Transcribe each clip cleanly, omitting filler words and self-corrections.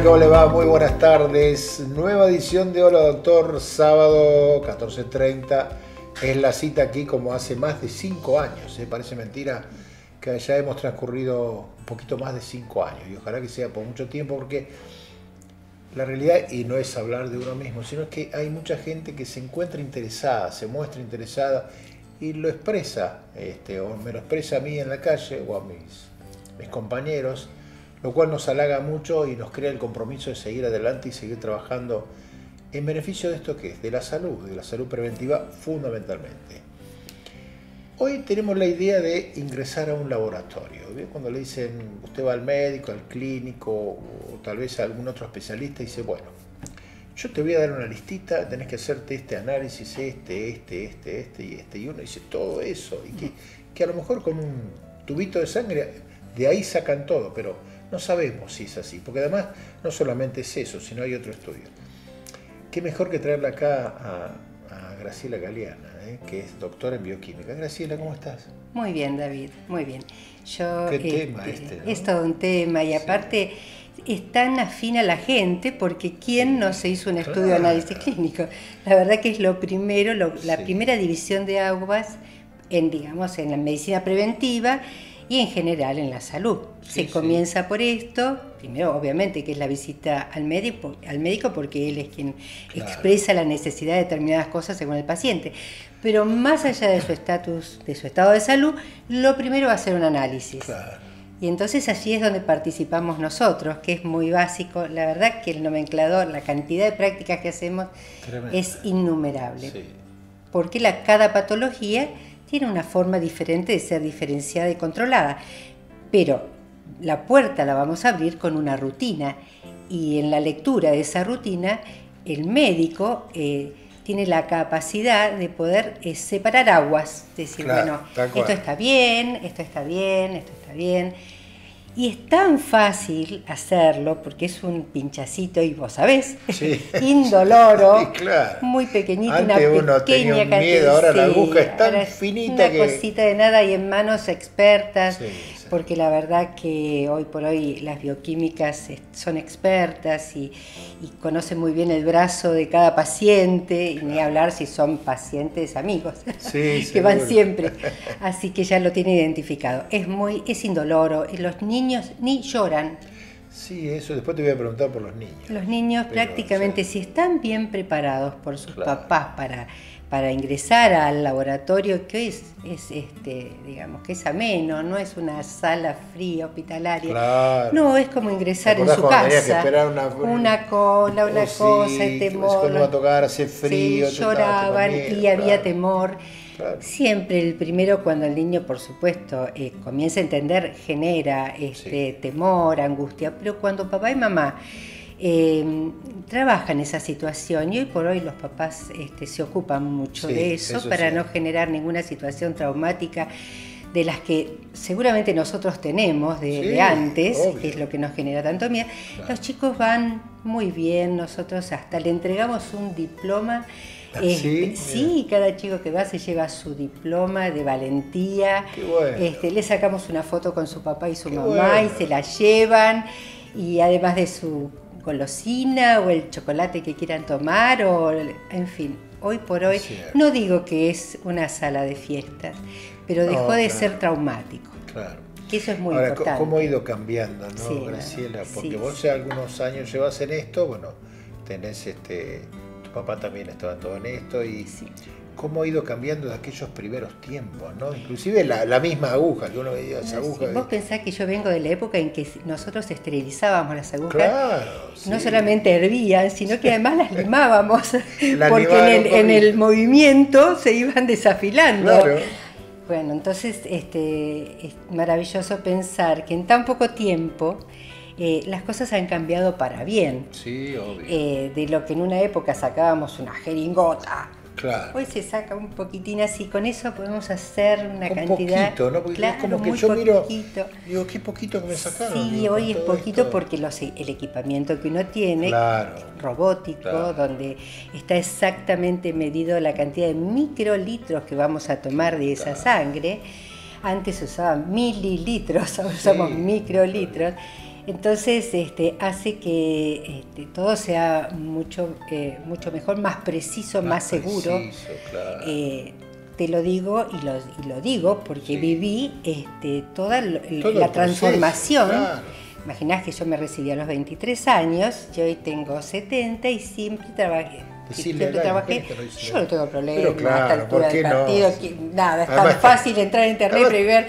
tal? ¿Cómo le va? Muy buenas tardes. Nueva edición de Hola Doctor, sábado 14:30. Es la cita aquí como hace más de 5 años. Parece mentira que ya hemos transcurrido un poquito más de 5 años. Y ojalá que sea por mucho tiempo, porque la realidad, y no es hablar de uno mismo, sino es que hay mucha gente que se encuentra interesada, se muestra interesada y lo expresa, o me lo expresa a mí en la calle o a mis compañeros, lo cual nos halaga mucho y nos crea el compromiso de seguir adelante y seguir trabajando en beneficio de esto que es, de la salud preventiva fundamentalmente. Hoy tenemos la idea de ingresar a un laboratorio. ¿Bien? Cuando le dicen, usted va al médico, al clínico o tal vez a algún otro especialista y dice, bueno, yo te voy a dar una listita, tenés que hacerte este análisis, y uno dice todo eso, y que a lo mejor con un tubito de sangre de ahí sacan todo, pero no sabemos si es así, porque además no solamente es eso, sino hay otro estudio. Qué mejor que traerla acá a Graciela Galeana, que es doctora en bioquímica. Graciela, ¿cómo estás? Muy bien, David, muy bien. Qué tema ¿no? Es todo un tema y aparte es tan afín a la gente porque ¿quién no se hizo un estudio de análisis clínico? La verdad que es lo primero, la primera división de aguas en la medicina preventiva y en general en la salud. Se comienza por esto, primero obviamente que es la visita al médico porque él es quien expresa la necesidad de determinadas cosas según el paciente. Pero más allá de su estatus, de su estado de salud, lo primero va a ser un análisis. Claro. Y entonces allí es donde participamos nosotros, que es muy básico. La verdad que el nomenclador, la cantidad de prácticas que hacemos es innumerable. Sí. Porque cada patología tiene una forma diferente de ser diferenciada y controlada, pero la puerta la vamos a abrir con una rutina y en la lectura de esa rutina el médico tiene la capacidad de poder separar aguas, decir, bueno, esto está bien, esto está bien, esto está bien. Y es tan fácil hacerlo porque es un pinchacito y vos sabés, indoloro, muy pequeñito, antes una pequeña cantidad. Miedo, ahora la aguja es tan finita una cosita de nada y en manos expertas, porque la verdad que hoy por hoy las bioquímicas son expertas y conocen muy bien el brazo de cada paciente, y ni hablar si son pacientes amigos, que van siempre, así que ya lo tienen identificado. Es indoloro, los niños ni lloran. Sí, eso después te voy a preguntar por los niños. Los niños prácticamente, si están bien preparados por sus papás para ingresar al laboratorio, que es digamos, que es ameno, no es una sala fría hospitalaria. No, es como ingresar en su casa. Que esperar una cola, una cosa, el temor. Cuando va a tocar, hace frío. Lloraban y había temor. Claro. Siempre el primero, cuando el niño, por supuesto, comienza a entender, genera temor, angustia, pero cuando papá y mamá trabajan esa situación, y hoy por hoy los papás se ocupan mucho de eso para no generar ninguna situación traumática de las que seguramente nosotros tenemos de antes, que es lo que nos genera tanto miedo. Los chicos van muy bien, nosotros hasta le entregamos un diploma. Cada chico que va se lleva su diploma de valentía. Le sacamos una foto con su papá y su mamá y se la llevan, y además de su golosina o el chocolate que quieran tomar, en fin, hoy por hoy no digo que es una sala de fiestas, pero dejó de ser traumático. Claro. Que eso es muy Ahora, importante. ¿cómo ha ido cambiando, no, Graciela? Porque vos ya algunos años llevas en esto, bueno, tenés tu papá también estaba todo en esto, y cómo ha ido cambiando de aquellos primeros tiempos, ¿no? Inclusive la misma aguja, que uno veía esa aguja. Vos pensás que yo vengo de la época en que nosotros esterilizábamos las agujas, no solamente hervían, sino que además las limábamos, porque en el movimiento se iban desafilando. Claro. Bueno, entonces es maravilloso pensar que en tan poco tiempo las cosas han cambiado para bien. Sí, obvio. De lo que en una época sacábamos una jeringota. Claro. Hoy se saca un poquitín así, con eso podemos hacer una cantidad. Poquito, ¿no? Porque es como que yo miro, digo, qué poquito que me sacaron. Sí, hoy es poquito porque el equipamiento que uno tiene, robótico, donde está exactamente medido la cantidad de microlitros que vamos a tomar de esa sangre. Antes se usaban mililitros, ahora usamos microlitros. Entonces hace que todo sea mucho mejor, más preciso, más seguro. Claro. Te lo digo y lo digo porque Sí. viví toda Todo la el transformación. proceso, claro. Imaginás que yo me recibí a los 23 años, yo hoy tengo 70 y siempre trabajé. Decirle al aire, ¿qué te lo dice? Yo no tengo problema Pero claro, a esta altura ¿por qué del partido. no? Nada, es Además, tan fácil entrar a internet además, y ver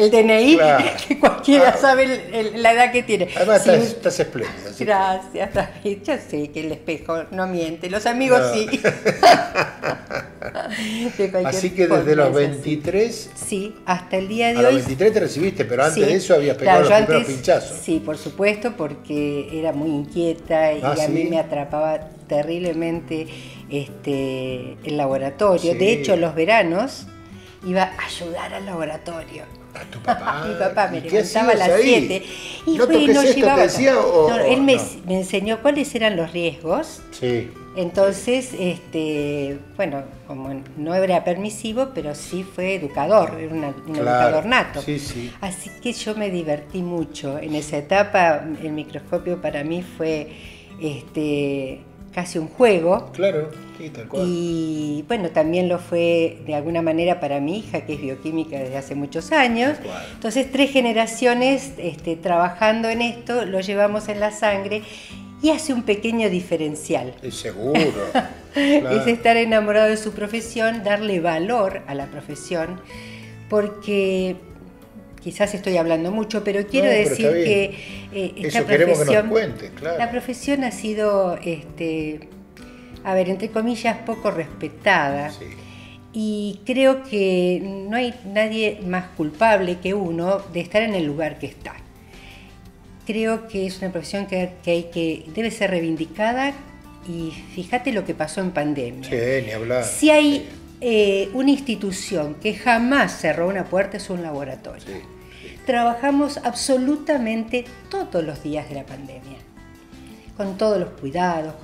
el DNI claro. que cualquiera Ah. sabe la edad que tiene. Además Sí, estás espléndida. así que- gracias, David. Yo sé que el espejo no miente, los amigos No. sí. De cualquier Así que forma desde los es así. 23, Sí, hasta el día de a los hoy. 23 te recibiste, pero antes Sí, de eso habías claro, pegado yo los primeros antes, pinchazos. Sí, por supuesto, porque era muy inquieta y Ah, a mí ¿sí? me atrapaba terriblemente el laboratorio. Sí. De hecho, los veranos iba a ayudar al laboratorio. A tu papá. Mi papá me ¿Y qué levantaba a hacías las ahí? 7 y ¿No toques esto, te llevaba. decía, o él me, no? me enseñó cuáles eran los riesgos. Sí. Entonces, bueno, como no era permisivo, pero sí fue educador, era un Claro. educador nato. Sí, sí. Así que yo me divertí mucho. En esa etapa, el microscopio para mí fue casi un juego. Claro, sí, tal cual. Y bueno, también lo fue de alguna manera para mi hija, que es bioquímica desde hace muchos años. Tal cual. Entonces, 3 generaciones trabajando en esto, lo llevamos en la sangre y hace un pequeño diferencial. Seguro. Es Claro. estar enamorado de su profesión, darle valor a la profesión, porque quizás estoy hablando mucho, pero quiero No, pero decir está bien. que esta Eso queremos que nos profesión, cuentes, claro. la profesión ha sido, a ver, entre comillas, poco respetada. Sí. Y creo que no hay nadie más culpable que uno de estar en el lugar que está. Creo que es una profesión que debe ser reivindicada, y fíjate lo que pasó en pandemia. Sí, ni hablar. Si hay una institución que jamás cerró una puerta, es un laboratorio. Sí, sí. Trabajamos absolutamente todos los días de la pandemia, con todos los cuidados,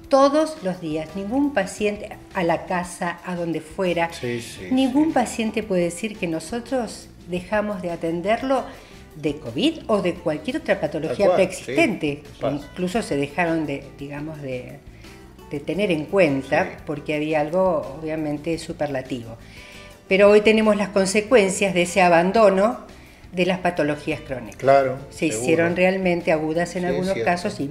todos los días. Ningún paciente, a la casa, a donde fuera, Sí, sí, ningún sí. paciente puede decir que nosotros dejamos de atenderlo de COVID o de cualquier otra patología Tal cual, preexistente, sí. que incluso se dejaron de tener en cuenta, Sí. porque había algo obviamente superlativo. Pero hoy tenemos las consecuencias de ese abandono de las patologías crónicas. Claro. Se seguro. hicieron realmente agudas en Sí, algunos cierto. casos y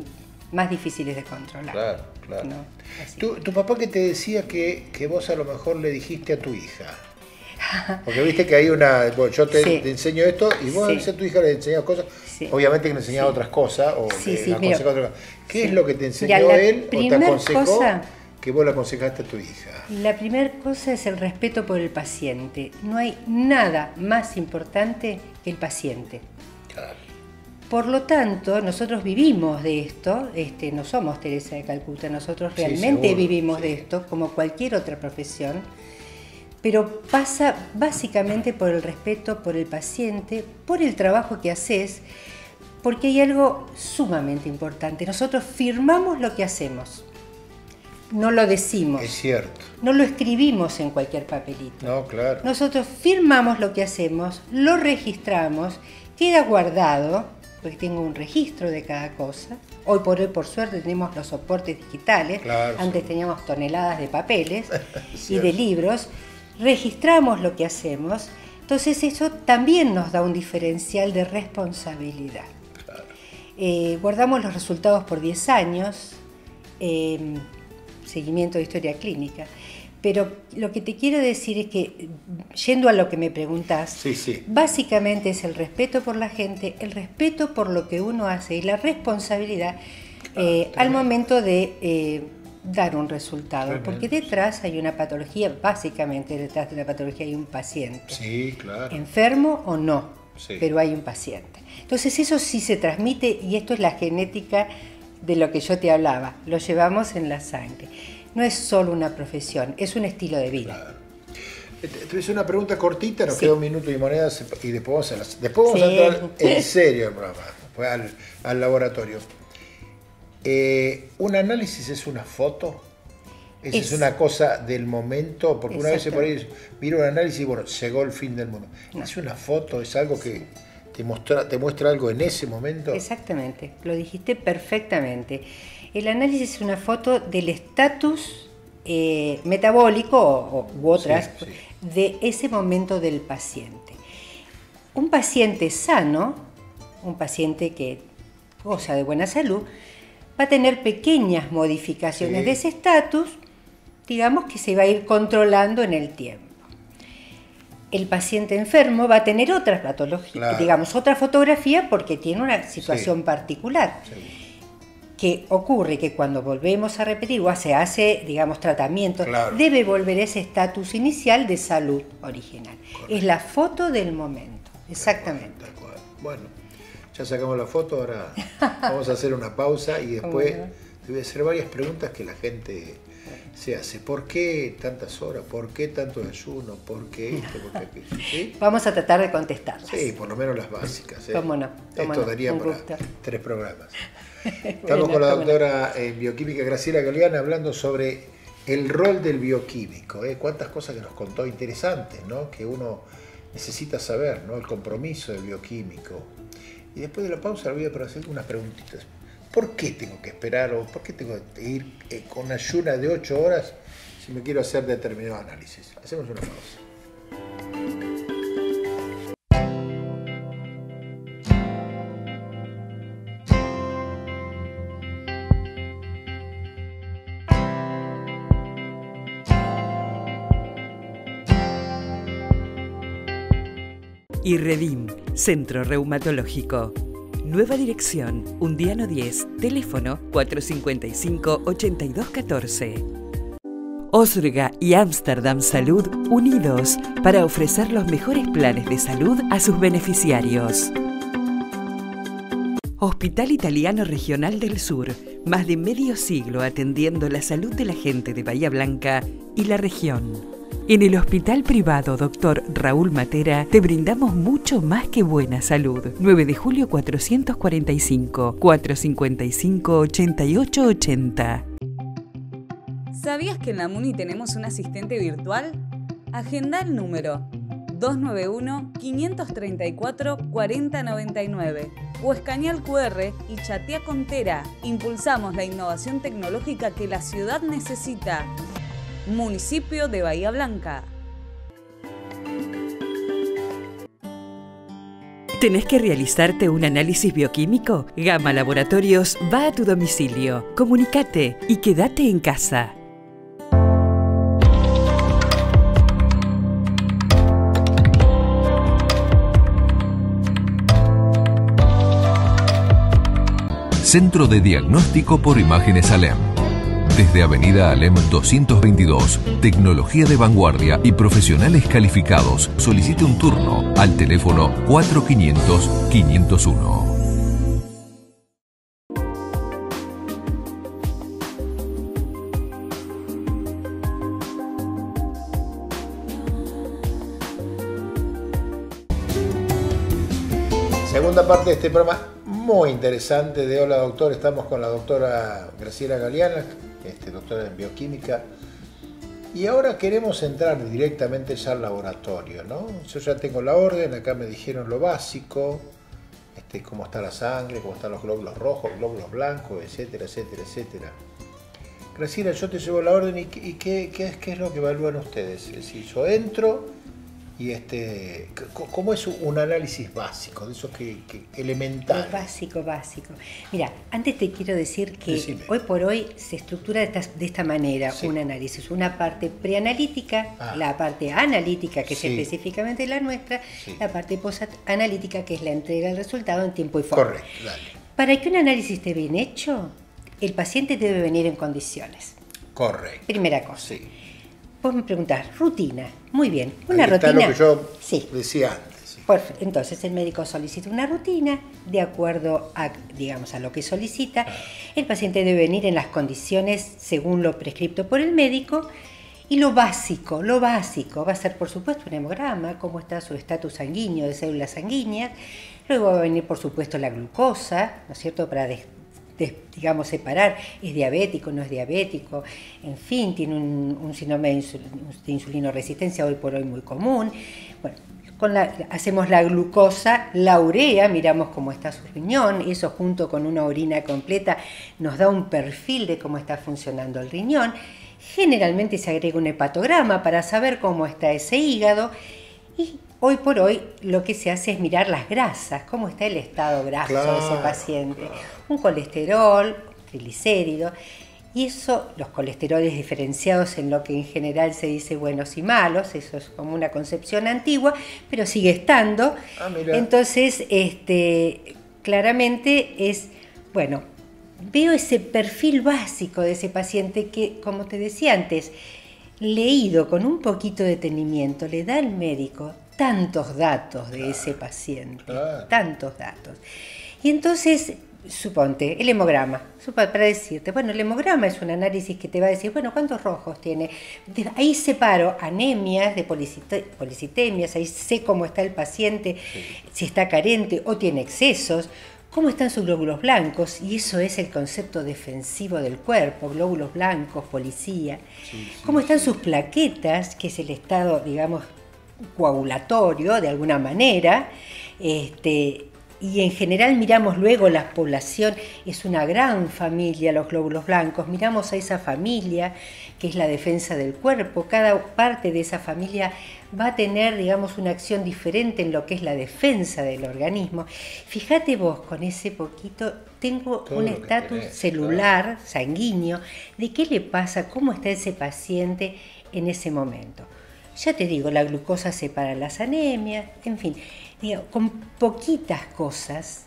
más difíciles de controlar. Claro, claro. ¿No? Así. Tu papá que te decía que vos a lo mejor le dijiste a tu hija. Porque viste que hay una. Bueno, yo te Sí. enseño esto y vos Sí. a tu hija le enseñas cosas. Sí. Obviamente que le enseñaba Sí. otras cosas o Sí, le sí, aconsejaba mira. otras cosas. ¿Qué Sí. es lo que te enseñó Mira, la él o te primer aconsejó cosa- que vos le aconsejaste a tu hija? La primera cosa es el respeto por el paciente. No hay nada más importante que el paciente. Claro. Por lo tanto, nosotros vivimos de esto, no somos Teresa de Calcuta, nosotros Sí, realmente seguro, vivimos sí. de esto, como cualquier otra profesión, pero pasa básicamente por el respeto por el paciente, por el trabajo que haces, porque hay algo sumamente importante. Nosotros firmamos lo que hacemos, no lo decimos, Es cierto. no lo escribimos en cualquier papelito. No, claro. Nosotros firmamos lo que hacemos, lo registramos, queda guardado, porque tengo un registro de cada cosa. Hoy, por suerte, tenemos los soportes digitales. Claro, Antes sí. teníamos toneladas de papeles y Cierto. de libros. Registramos lo que hacemos. Entonces, eso también nos da un diferencial de responsabilidad. Claro. Guardamos los resultados por 10 años, seguimiento de historia clínica. Pero lo que te quiero decir es que, yendo a lo que me preguntás, Sí, sí. básicamente es el respeto por la gente, el respeto por lo que uno hace y la responsabilidad al momento de dar un resultado. Tremendo. Porque detrás hay una patología, básicamente detrás de una patología hay un paciente. Sí, claro. Enfermo o no, Sí. pero hay un paciente. Entonces eso sí se transmite, y esto es la genética de lo que yo te hablaba, lo llevamos en la sangre. No es solo una profesión, es un estilo de vida. Claro. Te hice una pregunta cortita, nos Sí. queda un minuto y monedas y después vamos Sí. a entrar en serio al programa, pues, al laboratorio. ¿Un análisis es una foto? ¿Es una cosa del momento? Porque una vez por ahí miro un análisis y bueno, llegó el fin del mundo. No. ¿Es una foto? ¿Es algo que te muestra algo en ese momento. Exactamente, lo dijiste perfectamente. El análisis es una foto del estatus metabólico u otras de ese momento del paciente. Un paciente sano, un paciente que goza de buena salud, va a tener pequeñas modificaciones de ese estatus, digamos que se va a ir controlando en el tiempo. El paciente enfermo va a tener otra patología, digamos, otra fotografía porque tiene una situación particular. Que ocurre que cuando volvemos a repetir o se hace, digamos, tratamiento, debe volver ese estatus inicial de salud original. Correcto. Es la foto del momento, exactamente. De acuerdo. Bueno, ya sacamos la foto, ahora vamos a hacer una pausa y después te voy a hacer varias preguntas que la gente se hace. ¿Por qué tantas horas? ¿Por qué tanto ayuno? ¿Por qué esto? ¿Por qué aquello? ¿Sí? Vamos a tratar de contestarlas. Sí, por lo menos las básicas. ¿Cómo no? Esto daría para 3 programas. Estamos con la doctora en bioquímica Graciela Galeana hablando sobre el rol del bioquímico. Cuántas cosas que nos contó interesantes, ¿no? Que uno necesita saber, ¿no? El compromiso del bioquímico. Y después de la pausa le voy a hacer unas preguntitas. ¿Por qué tengo que esperar o por qué tengo que ir con ayuna de 8 horas si me quiero hacer determinado análisis? Hacemos una pausa. IRREDIM, Centro Reumatológico. Nueva dirección, Undiano 10, teléfono 455-8214. Osrga y Amsterdam Salud unidos para ofrecer los mejores planes de salud a sus beneficiarios. Hospital Italiano Regional del Sur, más de medio siglo atendiendo la salud de la gente de Bahía Blanca y la región. En el Hospital Privado Dr. Raúl Matera te brindamos mucho más que buena salud. 9 de julio 445, 455-8880. ¿Sabías que en la MUNI tenemos un asistente virtual? Agenda el número 291-534-4099 o escanea el QR y chatea con Tera. Impulsamos la innovación tecnológica que la ciudad necesita. Municipio de Bahía Blanca. ¿Tenés que realizarte un análisis bioquímico? Gama Laboratorios va a tu domicilio. Comunicate y quédate en casa. Centro de Diagnóstico por Imágenes Alem. Desde Avenida Alem 222, tecnología de vanguardia y profesionales calificados. Solicite un turno al teléfono 4500-501. Segunda parte de este programa muy interesante de Hola Doctor. Estamos con la doctora Graciela Galeana, doctora en bioquímica, y ahora queremos entrar directamente ya al laboratorio, ¿no? Yo ya tengo la orden, acá me dijeron lo básico, cómo está la sangre, cómo están los glóbulos rojos, glóbulos blancos, etcétera, etcétera, etcétera. Graciela, yo te llevo la orden y ¿qué es lo que evalúan ustedes? Es decir, yo entro y ¿cómo es un análisis básico, de esos que elemental? Básico. Mira, antes te quiero decir que hoy por hoy se estructura de esta manera un análisis. Una parte preanalítica, la parte analítica, que es específicamente la nuestra, la parte postanalítica, que es la entrega del resultado en tiempo y forma. Correcto, dale. Para que un análisis esté bien hecho, el paciente debe venir en condiciones. Correcto. Primera cosa. Sí. Vos me preguntás, rutina. Muy bien. Una rutina. Está lo que yo decía antes. Perfecto. Entonces el médico solicita una rutina de acuerdo a, digamos, a lo que solicita. El paciente debe venir en las condiciones según lo prescripto por el médico. Y lo básico va a ser, por supuesto, un hemograma, cómo está su estatus sanguíneo de células sanguíneas. Luego va a venir, por supuesto, la glucosa, ¿no es cierto?, para digamos, separar, es diabético, no es diabético, en fin, tiene un síndrome de insulinoresistencia hoy por hoy muy común. Bueno, hacemos la glucosa, la urea, miramos cómo está su riñón, eso junto con una orina completa nos da un perfil de cómo está funcionando el riñón. Generalmente se agrega un hepatograma para saber cómo está ese hígado y hoy por hoy lo que se hace es mirar las grasas, cómo está el estado graso de ese paciente, un colesterol, triglicéridos. Y eso, los colesteroles diferenciados en lo que en general se dice buenos y malos, eso es como una concepción antigua, pero sigue estando. Entonces, claramente es, bueno, veo ese perfil básico de ese paciente que, como te decía antes, leído con un poquito de detenimiento, le da al médico tantos datos de ese paciente, tantos datos. Y entonces, suponte, el hemograma, para decirte, bueno, el hemograma es un análisis que te va a decir, bueno, ¿cuántos rojos tiene? Ahí separo anemias de policitemias, ahí sé cómo está el paciente, si está carente o tiene excesos, cómo están sus glóbulos blancos, y eso es el concepto defensivo del cuerpo, glóbulos blancos, policía, cómo están sus plaquetas, que es el estado, digamos, coagulatorio, de alguna manera, y en general miramos luego la población, es una gran familia los glóbulos blancos, miramos a esa familia que es la defensa del cuerpo, cada parte de esa familia va a tener, digamos, una acción diferente en lo que es la defensa del organismo. Fíjate vos, con ese poquito, tengo todo un estatus celular, sanguíneo, de qué le pasa, cómo está ese paciente en ese momento. Ya te digo, la glucosa separa las anemias, en fin. Digo, con poquitas cosas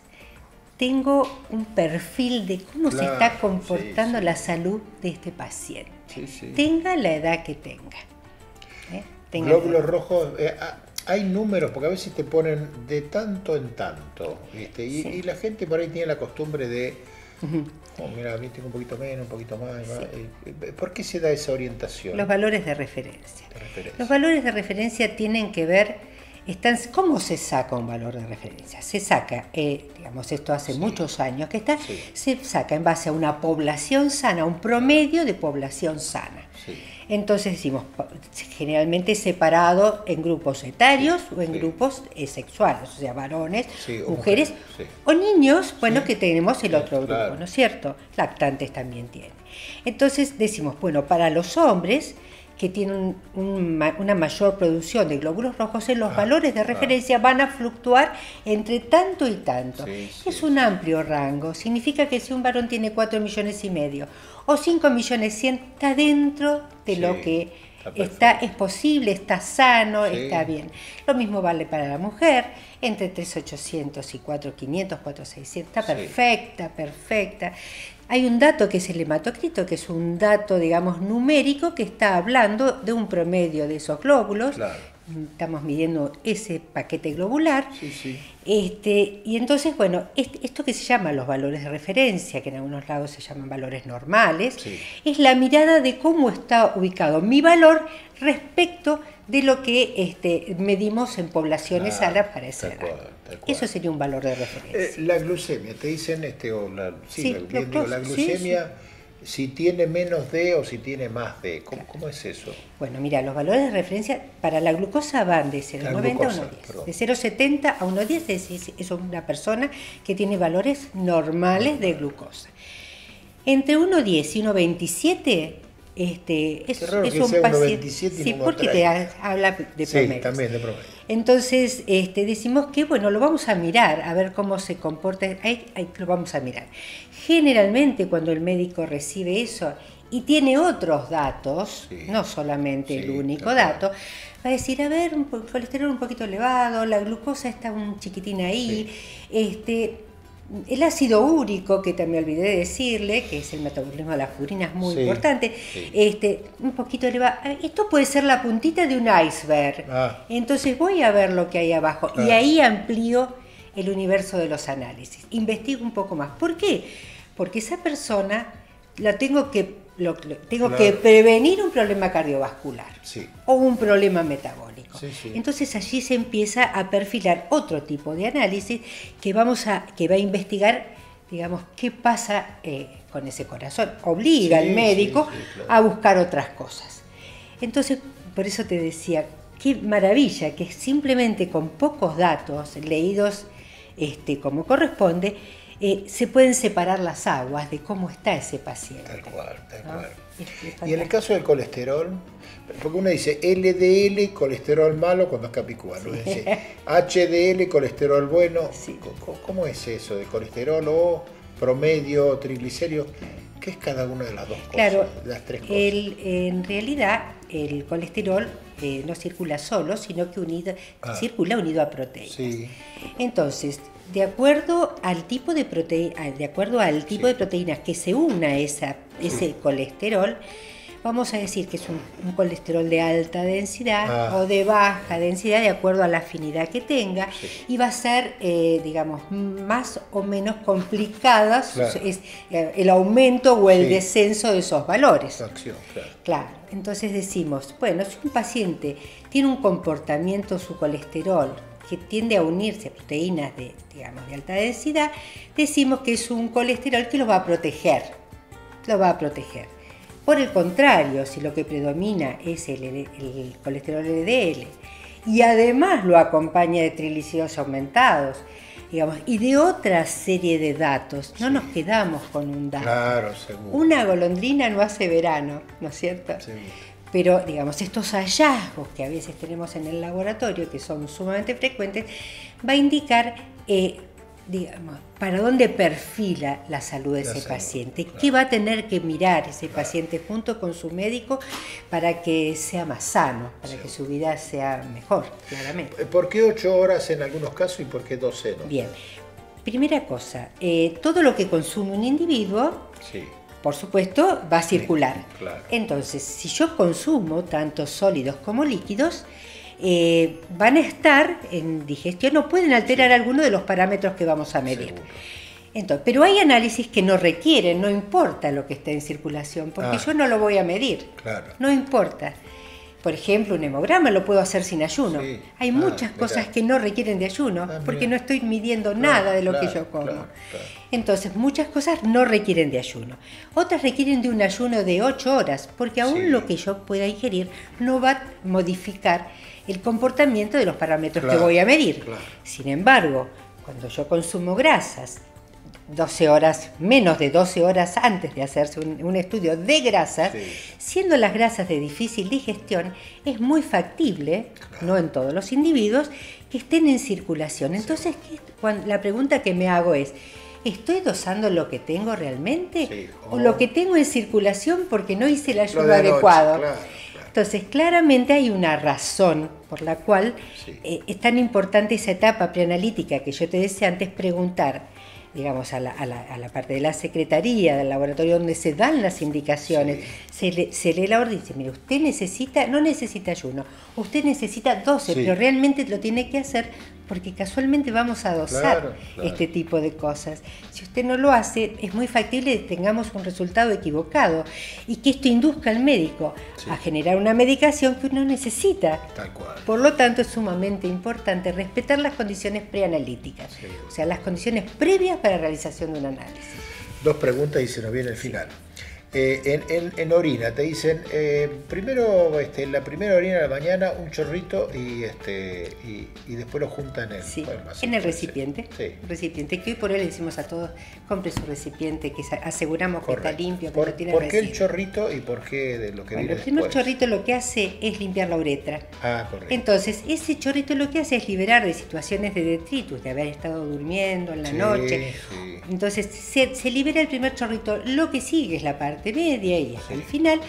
tengo un perfil de cómo se está comportando la salud de este paciente. Tenga la edad que tenga. Glóbulos rojos, hay números, porque a veces te ponen de tanto en tanto, ¿viste? Y la gente por ahí tiene la costumbre de, mira, a mí tengo un poquito menos, un poquito más. ¿Por qué se da esa orientación? Los valores de referencia. Los valores de referencia tienen que ver... ¿Cómo se saca un valor de referencia? Se saca, digamos, esto hace muchos años que está, se saca en base a una población sana, un promedio de población sana. Entonces decimos, generalmente separado en grupos etarios o en grupos sexuales, o sea, varones, mujeres o niños, bueno, que tenemos el otro grupo, ¿no es cierto? Lactantes también tienen. Entonces decimos, bueno, para los hombres que tienen una mayor producción de glóbulos rojos, los valores de referencia van a fluctuar entre tanto y tanto. Es un amplio rango. Significa que si un varón tiene 4,5 millones o 5,100,000, está dentro de lo que es posible, está sano, está bien. Lo mismo vale para la mujer, entre 3,800 y 4,500, 4,600, está perfecta. Hay un dato que es el hematocrito, que es un dato, digamos, numérico, que está hablando de un promedio de esos glóbulos. Estamos midiendo ese paquete globular. Y entonces, bueno, esto que se llama los valores de referencia, que en algunos lados se llaman valores normales, es la mirada de cómo está ubicado mi valor respecto de lo que medimos en poblaciones sanas para esa edad. Eso sería un valor de referencia. La glucemia, te dicen, la glucemia, si tiene menos de o si tiene más de, ¿cómo es eso? Bueno, mira, los valores de referencia para la glucosa van de 0,90 a 1,10. De 0,70 a 1,10 es una persona que tiene valores normales de glucosa. Entre 1,10 y 1,27 es un paciente. Sí, porque te habla de promedio. Sí, también de promedio. Entonces decimos que, bueno, lo vamos a mirar, a ver cómo se comporta, ahí lo vamos a mirar. Generalmente cuando el médico recibe eso y tiene otros datos, no solamente el único dato, va a decir, a ver, el colesterol un poquito elevado, la glucosa está un chiquitín ahí, el ácido úrico, que también olvidé de decirle, que es el metabolismo de las purinas muy importante, un poquito elevado. Esto puede ser la puntita de un iceberg. Entonces voy a ver lo que hay abajo y ahí amplío el universo de los análisis. Investigo un poco más. ¿Por qué? Porque esa persona tengo que prevenir un problema cardiovascular o un problema metabólico. Entonces allí se empieza a perfilar otro tipo de análisis que va a investigar, digamos, qué pasa con ese corazón. Obliga al médico a buscar otras cosas. Entonces, por eso te decía, qué maravilla que simplemente con pocos datos leídos como corresponde, se pueden separar las aguas de cómo está ese paciente. Tal cual, tal ¿no? cual. Es Y en el caso del colesterol, porque uno dice LDL, colesterol malo cuando es capicúa, ¿no? Dice HDL, colesterol bueno. Sí. ¿Cómo es eso de colesterol o promedio, triglicéridos? ¿Qué es cada una de las dos cosas? Claro, las tres cosas. en realidad el colesterol no circula solo, sino que circula unido a proteínas. Sí. Entonces, de acuerdo al tipo de proteínas que se una a ese colesterol, vamos a decir que es un colesterol de alta densidad o de baja densidad, de acuerdo a la afinidad que tenga, y va a ser, digamos, más o menos complicadas el aumento o el descenso de esos valores. Claro, entonces decimos, bueno, si un paciente tiene un comportamiento, su colesterol, que tiende a unirse a proteínas de alta densidad, decimos que es un colesterol que lo va a proteger. Por el contrario, si lo que predomina es el colesterol LDL y además lo acompaña de triglicéridos aumentados, digamos, y de otra serie de datos, no nos quedamos con un dato. Claro, seguro. Una golondrina no hace verano, ¿no es cierto? Seguro. Pero, digamos, estos hallazgos que a veces tenemos en el laboratorio, que son sumamente frecuentes, va a indicar, digamos, para dónde perfila la salud de ese paciente, claro. ¿Qué va a tener que mirar ese paciente junto con su médico para que sea más sano, para que su vida sea mejor, claramente? ¿Por qué 8 horas en algunos casos y por qué 12 no? Bien, primera cosa, todo lo que consume un individuo, por supuesto, va a circular. Claro. Entonces, si yo consumo tanto sólidos como líquidos, van a estar en digestión o pueden alterar alguno de los parámetros que vamos a medir. Entonces, pero hay análisis que no requieren, no importa lo que esté en circulación, porque yo no lo voy a medir. Claro. No importa. Por ejemplo, un hemograma lo puedo hacer sin ayuno. Hay muchas cosas que no requieren de ayuno, porque no estoy midiendo nada de lo que yo como. Entonces, muchas cosas no requieren de ayuno. Otras requieren de un ayuno de 8 horas, porque aún lo que yo pueda ingerir no va a modificar el comportamiento de los parámetros que voy a medir. Sin embargo, cuando yo consumo grasas, 12 horas, menos de 12 horas antes de hacerse un estudio de grasas, siendo las grasas de difícil digestión, es muy factible, no en todos los individuos, que estén en circulación. Entonces, la pregunta que me hago es, ¿estoy dosando lo que tengo realmente? ¿O lo que tengo en circulación porque no hice el ayuno adecuado? Entonces, claramente hay una razón por la cual es tan importante esa etapa preanalítica que yo te decía antes, preguntar, digamos, a la parte de la secretaría, del laboratorio donde se dan las indicaciones, se lee la orden y dice, mire, usted no necesita ayuno, usted necesita 12, pero realmente lo tiene que hacer porque casualmente vamos a dosar este tipo de cosas. Si usted no lo hace, es muy factible que tengamos un resultado equivocado y que esto induzca al médico a generar una medicación que uno necesita. Tal cual. Por lo tanto, es sumamente importante respetar las condiciones preanalíticas, o sea, las condiciones previas para la realización de un análisis. 2 preguntas y se nos viene el final. En orina te dicen, primero la primera orina de la mañana, un chorrito y después lo juntan en el recipiente. Recipiente, que hoy por hoy le decimos a todos, compre su recipiente, que aseguramos que está limpio, que no tiene residuos. ¿Por qué el chorrito y por qué de lo que viene después? El primer chorrito lo que hace es limpiar la uretra. Correcto. Entonces, ese chorrito lo que hace es liberar de situaciones de detritus, de haber estado durmiendo en la noche. Entonces, se libera el primer chorrito. Lo que sigue es la parte media y hasta el final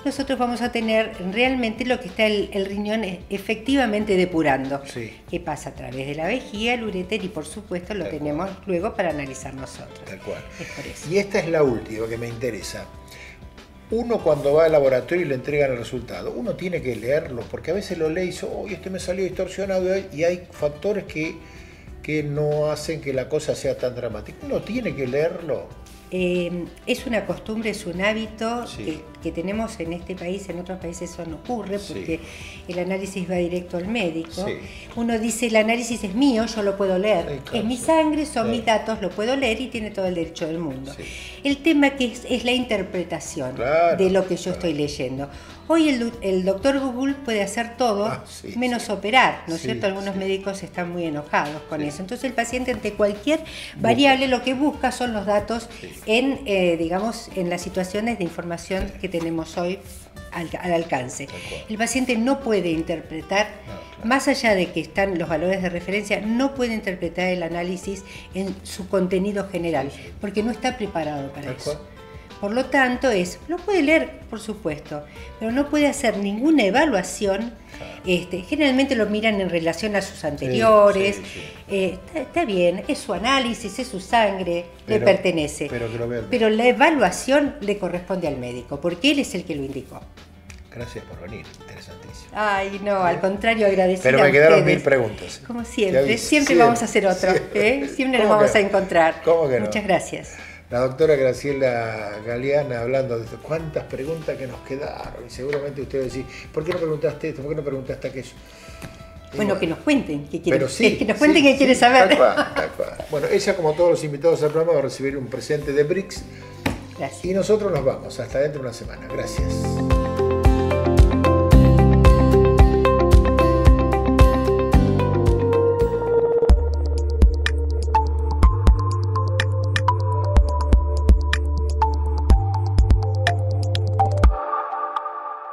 nosotros vamos a tener realmente lo que está el riñón efectivamente depurando, que pasa a través de la vejiga, el uréter y por supuesto lo tenemos luego para analizar nosotros. Tal cual. Es por eso. Y esta es la última que me interesa. Uno cuando va al laboratorio y le entregan el resultado, uno tiene que leerlo, porque a veces lo lee y dice, este me salió distorsionado, y hay factores que no hacen que la cosa sea tan dramática. Uno tiene que leerlo. Es una costumbre, es un hábito que tenemos en este país, en otros países eso no ocurre porque el análisis va directo al médico. Uno dice, el análisis es mío, yo lo puedo leer, es mi sangre, son mis datos, lo puedo leer y tiene todo el derecho del mundo. El tema que es la interpretación de lo que yo estoy leyendo. Hoy el doctor Google puede hacer todo, menos operar, ¿no es cierto? Algunos médicos están muy enojados con eso. Entonces el paciente ante cualquier variable lo que busca son los datos en, digamos, en las situaciones de información que tenemos hoy al alcance. El paciente no puede interpretar, más allá de que están los valores de referencia, no puede interpretar el análisis en su contenido general, porque no está preparado para eso. Por lo tanto, lo puede leer, por supuesto, pero no puede hacer ninguna evaluación. Generalmente lo miran en relación a sus anteriores. Está bien, es su análisis, es su sangre, le pertenece. Pero la evaluación le corresponde al médico, porque él es el que lo indicó. Gracias por venir, interesantísimo. Ay, no, al contrario, agradecida. Pero me quedaron 1000 preguntas. Como siempre vamos a hacer otro. Siempre nos vamos a encontrar. ¿Cómo que no? Muchas gracias. La doctora Graciela Galeana hablando de cuántas preguntas que nos quedaron. Y seguramente ustedes decís, ¿por qué no preguntaste esto? ¿Por qué no preguntaste aquello? Bueno, que nos cuenten qué quieren, que nos cuenten qué quiere saber. Tal cual. Bueno, ella, como todos los invitados al programa, va a recibir un presente de Brix. Gracias. Y nosotros nos vamos hasta dentro de una semana. Gracias.